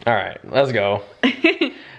All right, let's go.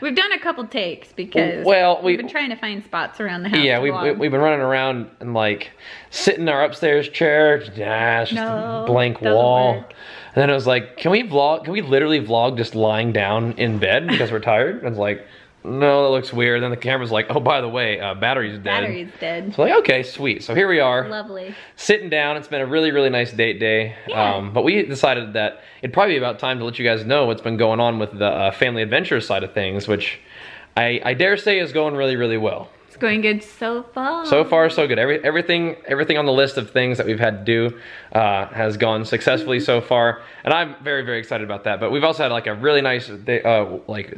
We've done a couple takes because we've been trying to find spots around the house. Yeah, we've been running around and like sitting in our upstairs chair. Yeah, it's just a blank wall. Work. And then it was like, can we literally vlog just lying down in bed because we're tired? And it's like, no, that looks weird. Then the camera's like, oh, by the way, battery's dead. Battery's dead. So like, okay, sweet. So here we are. Lovely. Sitting down. It's been a really, really nice date day. Yeah. But we decided that it'd probably be about time to let you guys know what's been going on with the family adventure side of things, which I dare say is going really, really well. It's going good so far. So far, so good. Everything on the list of things that we've had to do has gone successfully so far, and I'm very, very excited about that. But we've also had like a really nice day,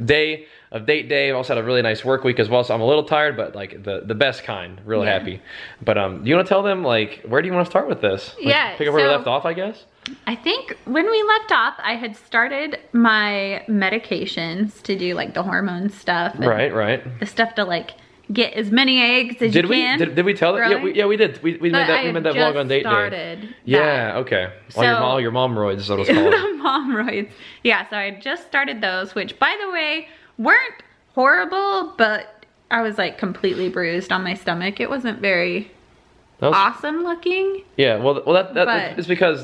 day of date day. We've also had a really nice work week as well. So I'm a little tired, but like the best kind. Real happy. But do you want to tell them like where do you want to start with this? Like, yeah. Pick up where we left off, I guess. I think when we left off, I had started my medications to do like the hormone stuff. Right. The stuff to like get as many eggs as you can. Did we tell that? Yeah, we did. We made that vlog on date day. Yeah, okay. So, your momroids is what it's called. Momroids. Yeah, so I just started those, which by the way, weren't horrible, but I was like completely bruised on my stomach. It wasn't very awesome looking. Yeah, well that is because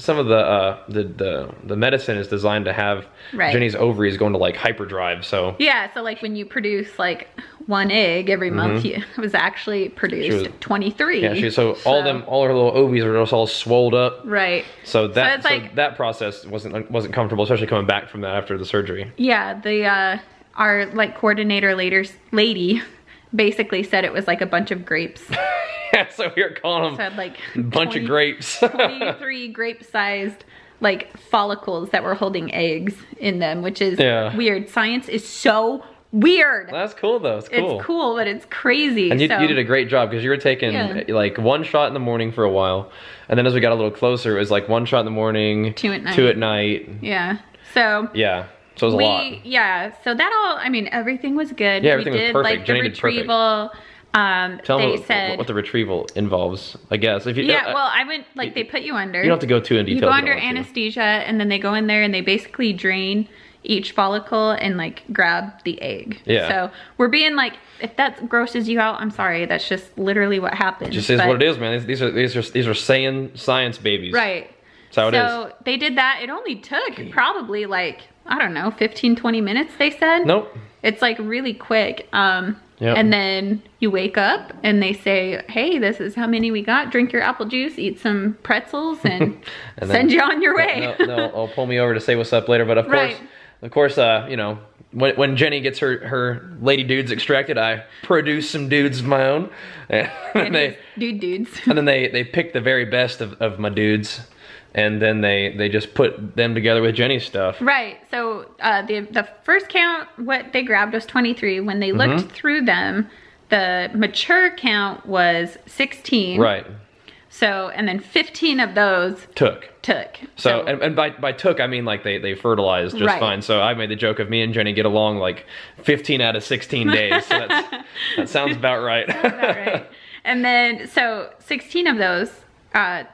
some of the medicine is designed to have Jenny's ovaries going to like hyperdrive. So yeah, so like when you produce like one egg every month, it was actually produced 23. Yeah, so all her little ovaries are just all swolled up. Right. So that process wasn't comfortable, especially coming back from that after the surgery. Yeah, our like coordinator lady basically said it was like a bunch of grapes. Yeah, so we were calling them so like a bunch of grapes. 23 grape-sized like follicles that were holding eggs in them, which is weird. Science is so weird. That's cool though. It's cool. It's cool, but it's crazy. And you did a great job because you were taking like one shot in the morning for a while, and then as we got a little closer, it was like one shot in the morning, two at night. Yeah. So yeah. So it was a lot. Yeah. So that all. I mean, everything was good. Yeah, everything was perfect. Like Jenny the retrieval. Tell them what the retrieval involves, I guess. If you, well, I went, like, they put you under. You don't have to go too in detail. You go under anesthesia, and then they go in there, and they basically drain each follicle and, like, grab the egg. Yeah. So, we're being, like, if that grosses you out, I'm sorry. That's just literally what happens. It just is what it is, man. These are science babies. Right. That's how it is. So, they did that. It only took probably, like, I don't know, 15, 20 minutes, they said. Nope. It's, like, really quick. And then you wake up and they say, hey, this is how many we got. Drink your apple juice, eat some pretzels, and, send you on your way. They'll pull me over to say what's up later. But of course, you know, when Jenny gets her lady dudes extracted, I produce some dudes of my own. And they dudes. And then they pick the very best of my dudes. And then they just put them together with Jenny's stuff. Right. So the first count, what they grabbed was 23. When they looked through them, the mature count was 16. Right. So, and then 15 of those took. So and by took, I mean like they fertilized just fine. So I made the joke of me and Jenny get along like 15 out of 16 days. So that sounds about right. Sounds about right. And then, so 16 of those,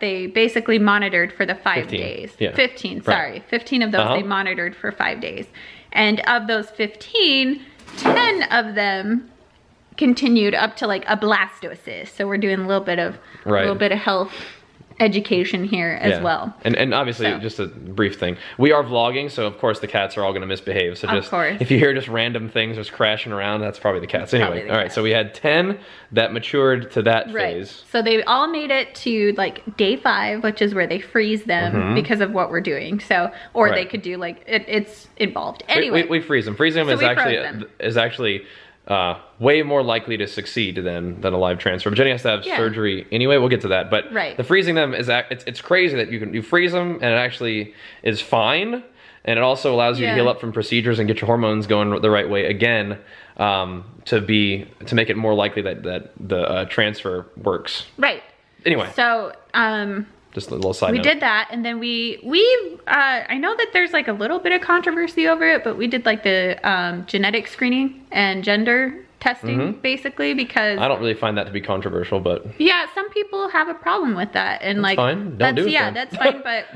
they basically monitored for the 5 days. Yeah. 15, sorry. 15 of those they monitored for 5 days. And of those 15, 10 of them continued up to like a blastocyst. So we're doing a little bit of health education here as well. And obviously, just a brief thing. We are vlogging, so of course the cats are all going to misbehave. So just if you hear just random things just crashing around, that's probably the cats. Anyway, all right. So we had 10 that matured to that phase. So they all made it to like day 5, which is where they freeze them because of what we're doing. So, or they could do like it's involved. Anyway, we freeze them. Freezing them is actually way more likely to succeed than a live transfer. But Jenny has to have surgery anyway. We'll get to that. But the freezing them is it's crazy that you freeze them and it actually is fine, and it also allows you to heal up from procedures and get your hormones going the right way again, to make it more likely that the transfer works. Right. Anyway. So just a little side note. We did that, and then we I know that there's like a little bit of controversy over it, but we did like the genetic screening and gender testing basically, because I don't really find that to be controversial, but yeah, some people have a problem with that, and that's fine. That's fine, but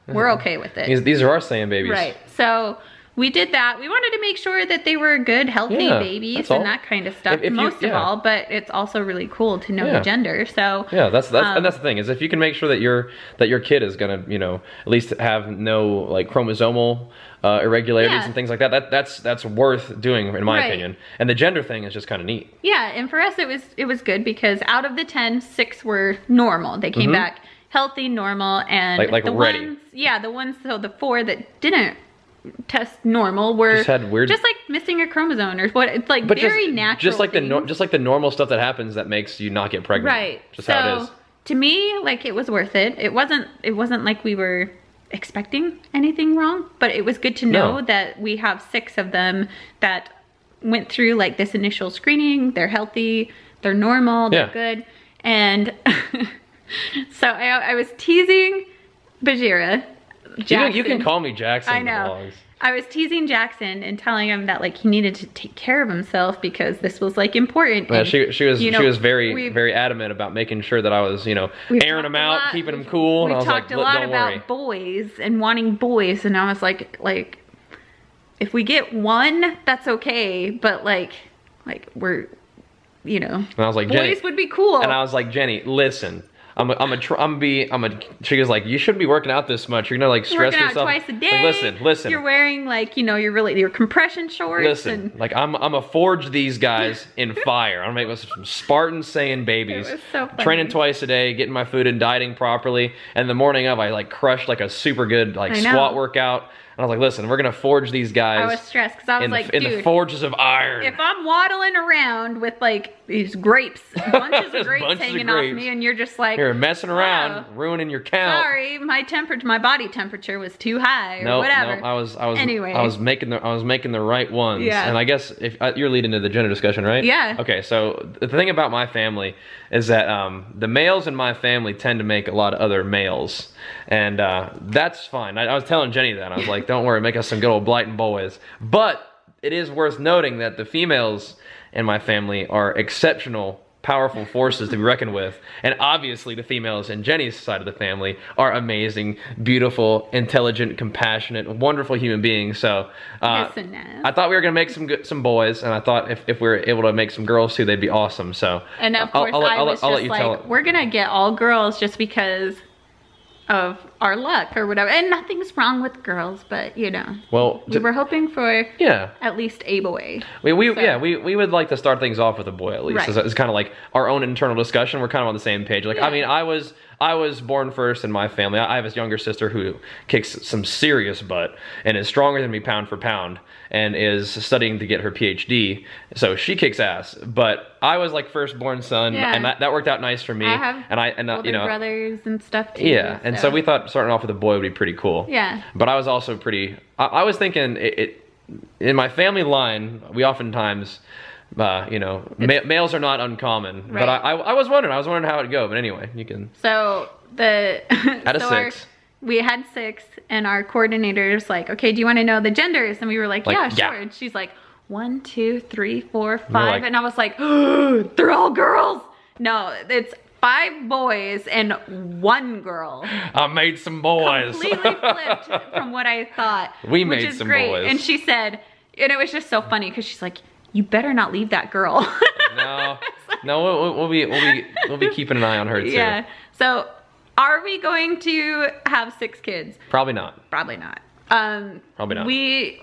we're okay with it. These are our Saiyan babies. Right. So we did that. We wanted to make sure that they were good, healthy babies and that kind of stuff, most of all. But it's also really cool to know the gender. So that's and that's the thing, is if you can make sure that your kid is gonna, you know, at least have no like chromosomal irregularities and things like that. That's worth doing, in my opinion. And the gender thing is just kind of neat. Yeah, and for us it was good because out of the 10, 6 were normal. They came back healthy, normal, and like the ready. Ones, so the 4 that didn't test normal were just had weird, just like missing a chromosome or what. It's like very natural. Just like the normal stuff that happens that makes you not get pregnant. Right. Just how it is. To me, like, it was worth it. It wasn't like we were expecting anything wrong, but it was good to know that we have 6 of them that went through like this initial screening. They're healthy, they're normal, they're good. And so I was teasing Bajheera. You can call me Jackson. I know. I was teasing Jackson and telling him that like he needed to take care of himself because this was like important. Yeah, she was very adamant about making sure that I was, you know, airing him out, keeping him cool. And I was like, don't worry. We talked a lot about boys and wanting boys, and I was like if we get one, that's okay, but like we're, you know, and I was like, boys would be cool. And I was like, Jenny, listen. She was like, you shouldn't be working out this much. You're gonna like stress yourself. Working out twice a day. Like, listen. You're wearing like, you know, your compression shorts. Listen, like I'm gonna forge these guys in fire. I'm gonna make some Spartan Saiyan babies. It was so funny. Training twice a day, getting my food and dieting properly. And the morning of, I like crushed like a super good like squat workout. And I was like, listen, we're gonna forge these guys. I was stressed because I was like, dude, in the forges of iron. If I'm waddling around with like these grapes, bunches of grapes hanging off me, and you're just like, you're messing around, ruining your count. Sorry, my body temperature was too high, or whatever. No, I was making the right ones. Yeah. And I guess if you're leading to the gender discussion, right? Yeah. Okay, so the thing about my family is that the males in my family tend to make a lot of other males. And that's fine. I was telling Jenny that. I was like, don't worry, make us some good old Blighton boys. But it is worth noting that the females in my family are exceptional, powerful forces to be reckoned with. And obviously the females in Jenny's side of the family are amazing, beautiful, intelligent, compassionate, wonderful human beings. So I thought we were going to make some boys, and I thought if we were able to make some girls too, they'd be awesome. So and of course I was just like, we're going to get all girls just because of our luck or whatever, and nothing's wrong with girls, but you know, well, we were hoping for at least a boy. We would like to start things off with a boy at least. Right. It's kind of like our own internal discussion. We're kind of on the same page. Like, I mean, I was born first in my family. I have a younger sister who kicks some serious butt and is stronger than me pound for pound and is studying to get her PhD. So she kicks ass. But I was like firstborn son, and that worked out nice for me. I have older brothers and stuff too. Yeah, and so we thought starting off with a boy would be pretty cool. Yeah. But I was also I was thinking in my family line, we oftentimes, you know, males are not uncommon. Right. But I was wondering how it'd go. But anyway, you can. So out of 6. We had 6, and our coordinator's like, okay, do you want to know the genders? And we were like, yeah, sure. And she's like, 1, 2, 3, 4, 5. And I was like, oh, they're all girls. No, it's 5 boys and 1 girl. I made some boys. Completely flipped from what I thought. We made some boys. And she said, and it was just so funny because she's like, you better not leave that girl. No, we'll be keeping an eye on her too. Yeah. So, are we going to have 6 kids? Probably not. Probably not. Probably not.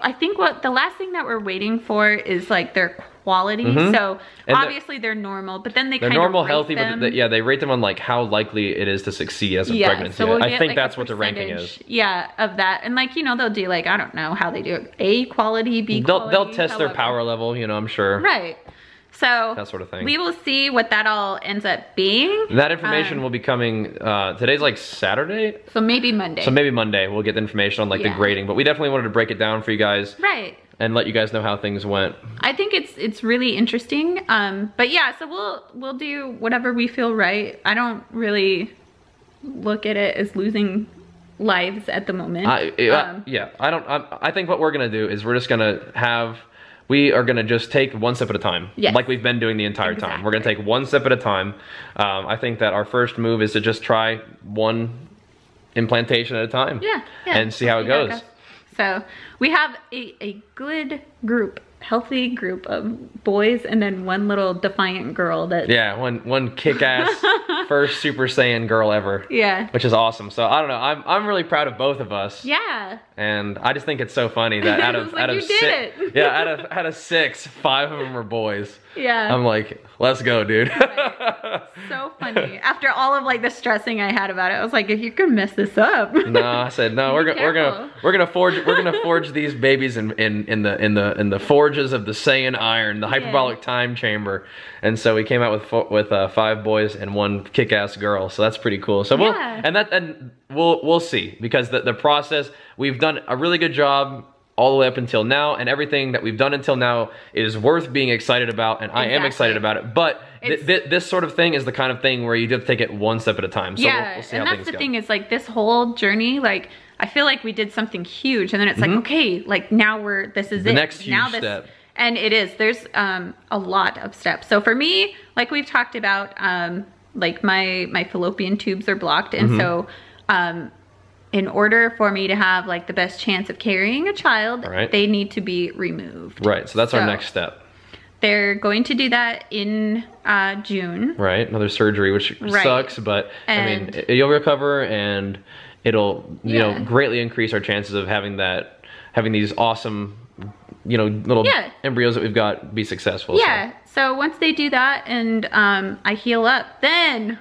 I think the last thing that we're waiting for is like their quality. So and obviously they're normal, but then they're normal, healthy, but they rate them on like how likely it is to succeed as a pregnancy. So I think that's what the ranking is. Yeah, of that, and like, you know, they'll do like, I don't know how they do it, A quality, B quality. They'll test their power level, you know, I'm sure. Right. So that sort of thing. We will see what that all ends up being. That information will be coming, today's like Saturday? So maybe Monday. So maybe Monday we'll get the information on like the grading, but we definitely wanted to break it down for you guys. Right. And let you guys know how things went. I think it's really interesting. But yeah, so we'll do whatever we feel right. I don't really look at it as losing lives at the moment. I think what we're gonna do is we are gonna just take one step at a time, like we've been doing the entire time. We're gonna take one step at a time. I think that our first move is to just try one implantation at a time. Yeah. And see how it goes. So we have a good group, healthy group of boys, and then one little defiant girl that one kick-ass first Super Saiyan girl ever, which is awesome. So I don't know, I'm really proud of both of us, and I just think it's so funny that out of out of 6, 5 of them are boys. I'm like, let's go, dude. So funny. After all of like the stressing I had about it, I was like, if you could mess this up. No, I said no. We're gonna forge these babies in the forges of the Saiyan iron, the hyperbolic time chamber. And so we came out with 5 boys and 1 kick-ass girl. So that's pretty cool. So we'll see, because the process, we've done a really good job all the way up until now, and everything that we've done until now is worth being excited about, and I am excited about it. But this sort of thing is the kind of thing where you have to take it one step at a time. So we'll see how things go. And that's the thing, is like this whole journey, like I feel like we did something huge, and then it's like, okay, like now this is the next huge step. And it is, there's a lot of steps. So for me, like we've talked about, like my fallopian tubes are blocked, and so in order for me to have like the best chance of carrying a child, they need to be removed. Right, so that's our next step. They're going to do that in June. Right, another surgery, which sucks, but I mean, you'll recover, and it'll you know, greatly increase our chances of having these awesome, you know, little embryos that we've got be successful. So once they do that and I heal up, then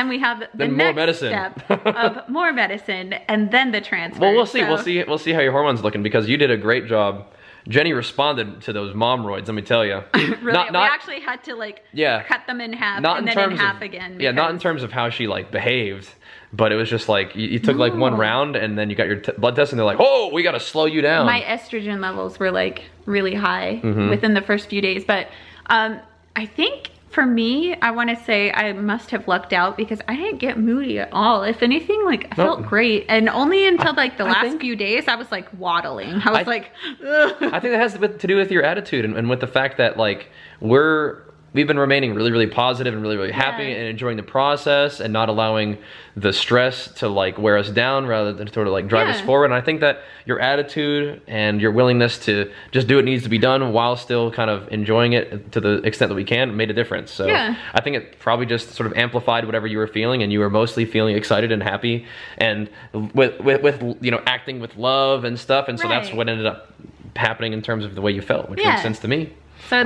we have the next step of more medicine, and then the transfer. Well, we'll see how your hormones looking, because you did a great job. Jenny responded to those momroids, let me tell you. Really? We actually had to like cut them in half, and then in half again. Yeah, not in terms of how she like behaved, but it was just like you took like 1 round, and then you got your blood test, and they're like, oh, we got to slow you down. My estrogen levels were like really high within the first few days, but I think for me, I want to say I must have lucked out, because I didn't get moody at all. If anything, like I felt great, and only until like the last few days I was like waddling. I was like, ugh. I think that has to do with your attitude, and with the fact that like we've been remaining really, really positive and really, really happy and enjoying the process, and not allowing the stress to like wear us down, rather than sort of like drive us forward. And I think that your attitude and your willingness to just do what needs to be done while still kind of enjoying it to the extent that we can made a difference. So I think it probably just sort of amplified whatever you were feeling, and you were mostly feeling excited and happy, and with you know, acting with love and stuff. And so that's what ended up happening in terms of the way you felt, which makes sense to me. So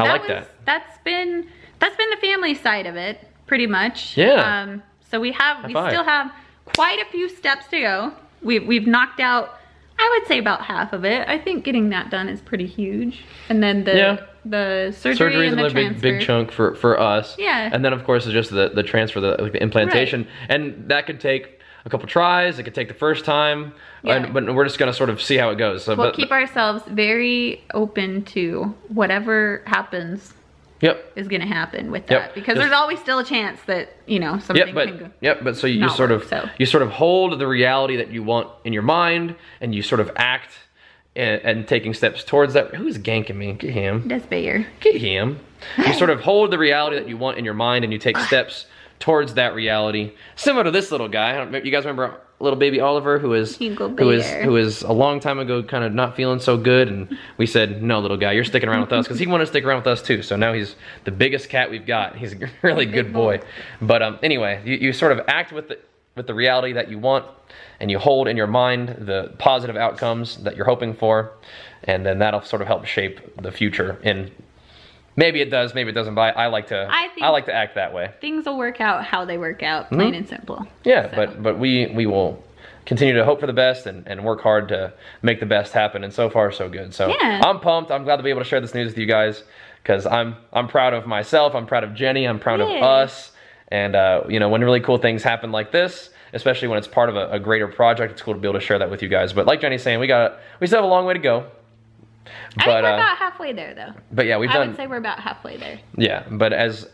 that's been the family side of it, pretty much. So we still have quite a few steps to go. We've knocked out, I would say, about half of it. I think getting that done is pretty huge. And then the surgery and the transfer. big chunk for us. And then of course it's just the transfer, like the implantation, and that could take a couple tries. It could take the first time, but we're just gonna sort of see how it goes. So we'll keep ourselves very open to whatever happens. Is gonna happen with that, because there's always still a chance that, you know, something can go. But so you sort of hold the reality that you want in your mind, and you sort of act and taking steps towards that. Who's ganking me? Get him. That's Bayer. Get him. You sort of hold the reality that you want in your mind, and you take steps towards that reality. Similar to this little guy. You guys remember little baby Oliver, who was a long time ago kind of not feeling so good, and we said, no, little guy, you're sticking around with us, because he wanted to stick around with us too. So now he's the biggest cat we've got. He's a really good boy. But anyway, you sort of act with the reality that you want, and you hold in your mind the positive outcomes that you're hoping for, and then that'll sort of help shape the future. And maybe it does, maybe it doesn't, but I like to act that way. Things will work out how they work out, plain and simple. Yeah, so. but we will continue to hope for the best and work hard to make the best happen, and so far so good. So I'm pumped. I'm glad to be able to share this news with you guys, because I'm proud of myself, I'm proud of Jenny, I'm proud of us, and you know, when really cool things happen like this, especially when it's part of a greater project, it's cool to be able to share that with you guys. But like Jenny's saying, we still have a long way to go. I think we're about halfway there, though. But yeah, I would say we're about halfway there. Yeah, but as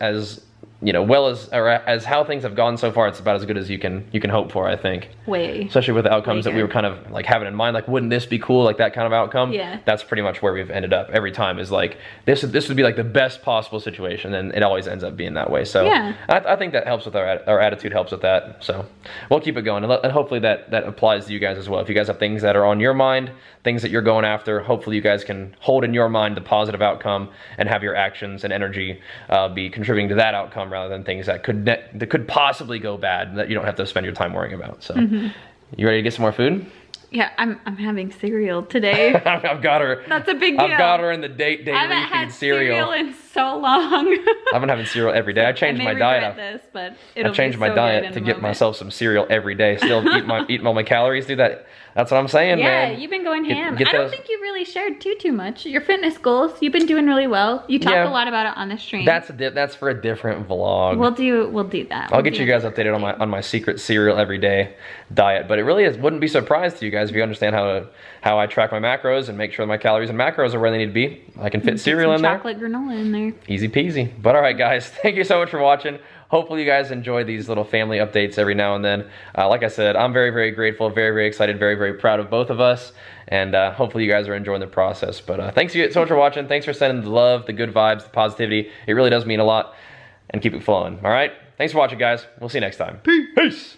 you know, well as how things have gone so far, it's about as good as you can hope for, I think. Especially with the outcomes that we were kind of like having in mind, like wouldn't this be cool, like that kind of outcome. Yeah. That's pretty much where we've ended up every time, is like this would be like the best possible situation, and it always ends up being that way. So yeah. I think that helps with our attitude, helps with that. So we'll keep it going, and hopefully that applies to you guys as well. If you guys have things that are on your mind, things that you're going after, hopefully you guys can hold in your mind the positive outcome and have your actions and energy be contributing to that outcome, rather than things that could possibly go bad that you don't have to spend your time worrying about. So you ready to get some more food? Yeah, I'm having cereal today. I've got her. That's a big deal. I've got her in the daily I haven't had cereal in so long. I've been having cereal every day. I changed my diet. I changed my diet to get myself some cereal every day. Still eat all my calories. Do that. That's what I'm saying, man. Yeah, you've been going ham. I don't think you've really shared too much. Your fitness goals, you've been doing really well. You talk a lot about it on the stream. That's for a different vlog. We'll do that. I'll get you guys updated on my secret cereal everyday diet. But it really wouldn't be a surprise to you guys if you understand how I track my macros and make sure my calories and macros are where they need to be. I can fit cereal in there. Chocolate granola in there. Easy peasy. But all right, guys, thank you so much for watching. Hopefully you guys enjoy these little family updates every now and then. Like I said, I'm very, very grateful, very, very excited, very, very proud of both of us. And hopefully you guys are enjoying the process. But thanks so much for watching. Thanks for sending the love, the good vibes, the positivity. It really does mean a lot. And keep it flowing, all right? Thanks for watching, guys. We'll see you next time. Peace.